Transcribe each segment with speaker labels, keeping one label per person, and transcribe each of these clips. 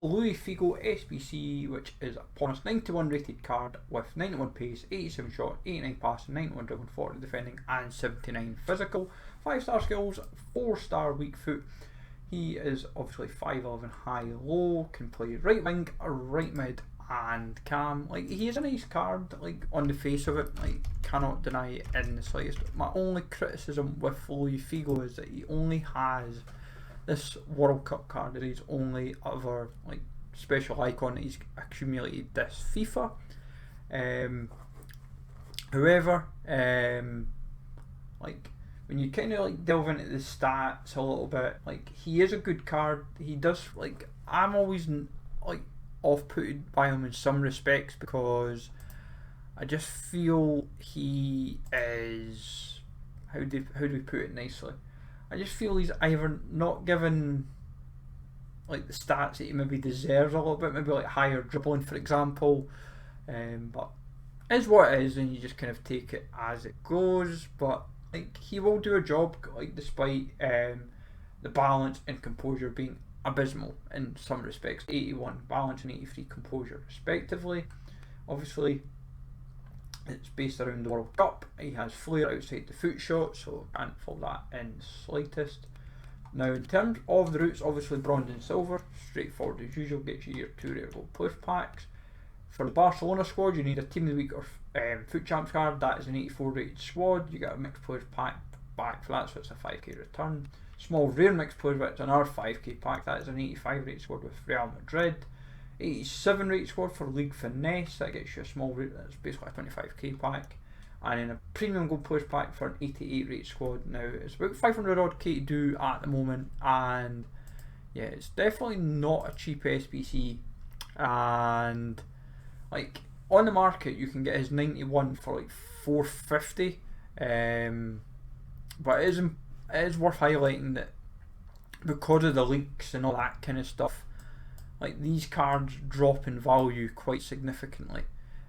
Speaker 1: Luis Figo SBC, which is a bonus 91 rated card with 91 pace, 87 shot, 89 passing, 91 dribbling, 40 defending and 79 physical. 5-star skills, 4-star weak foot. He is obviously 5'11" high low, can play right wing, right mid and cam. Like, he is a nice card, like on the face of it, like cannot deny it in the slightest. My only criticism with Luis Figo is that he only has this World Cup card, that he's only other like special icon that he's accumulated this FIFA. However, like when you kind of like delve into the stats a little bit, like he is a good card. He does, like, I'm always like off-putted by him in some respects because I just feel he is, how do we put it nicely? I just feel he's either not given like the stats that he maybe deserves a little bit, maybe like higher dribbling for example, but is what it is and you just kind of take it as it goes. But like he will do a job, like despite the balance and composure being abysmal in some respects. 81 balance and 83 composure respectively. Obviously it's based around the World Cup. He has flair outside the foot shot, so can't fault that in the slightest. Now in terms of the routes, obviously bronze and silver, straightforward as usual, gets you your 2 rare gold push packs. For the Barcelona squad you need a team of the week or foot champs card. That is an 84 rated squad. You get a mixed players pack back for that, so it's a 5k return. Small rare mixed players, but it's another 5k pack. That is an 85 rated squad with Real Madrid. 87 rated squad for League Finesse, that gets you a small rate, that's basically a 25k pack. And then a premium gold players pack for an 88 rated squad. Now it's about 500 odd k to do at the moment, and yeah, it's definitely not a cheap SBC. And like on the market you can get his 91 for like 450, but it is worth highlighting that because of the leaks and all that kind of stuff, like these cards drop in value quite significantly.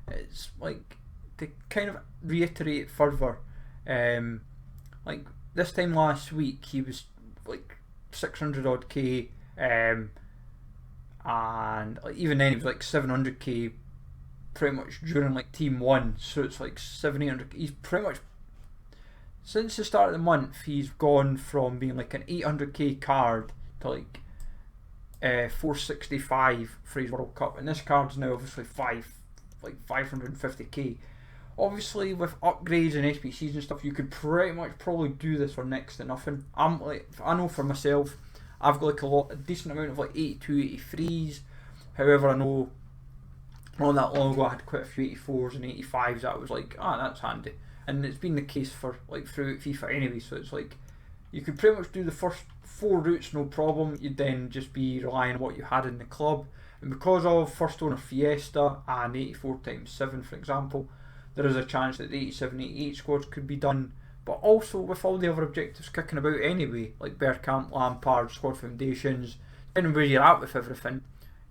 Speaker 1: It's like, to kind of reiterate it further, like this time last week he was like 600 odd k, and like, even then he was like 700k pretty much during like team 1, so it's like 700-800. He's pretty much, since the start of the month, he's gone from being like an 800k card to like 465 for his World Cup, and this card's now obviously 550k. Obviously with upgrades and SBCs and stuff you could pretty much probably do this for next to nothing. I'm like, I know for myself I've got like a decent amount of like 82, 83s. However, I know not that long ago I had quite a few 84s and 85s that I was like, that's handy, and it's been the case for like throughout FIFA anyway. So it's like you could pretty much do the first 4 routes no problem. You'd then just be relying on what you had in the club, and because of first owner Fiesta and 84x7 for example, there is a chance that the 87, 88 squads could be done. But also with all the other objectives kicking about anyway, like Bergkamp, Lampard, squad foundations, depending where you're at with everything,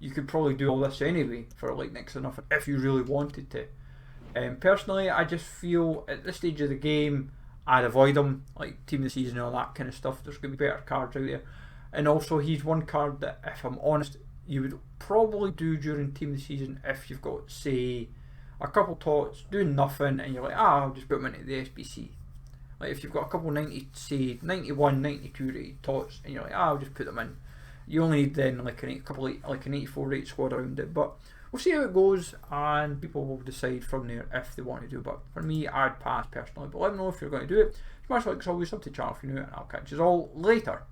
Speaker 1: you could probably do all this anyway for like next to nothing if you really wanted to. Personally, I just feel at this stage of the game I'd avoid him, like team of the season and all that kind of stuff. There's going to be better cards out there, and also he's one card that, if I'm honest, you would probably do during team of the season if you've got, say, a couple tots doing nothing and you're like, I'll just put them into the SBC. Like if you've got a couple 90, say 91, 92 rated tots and you're like, I'll just put them in. You only need then like an 84 rated squad around it. But we'll see how it goes, and people will decide from there if they want to do it. But for me, I'd pass personally. But let me know if you're going to do it. Smash like as always, sub to the channel if you're new, and I'll catch you all later.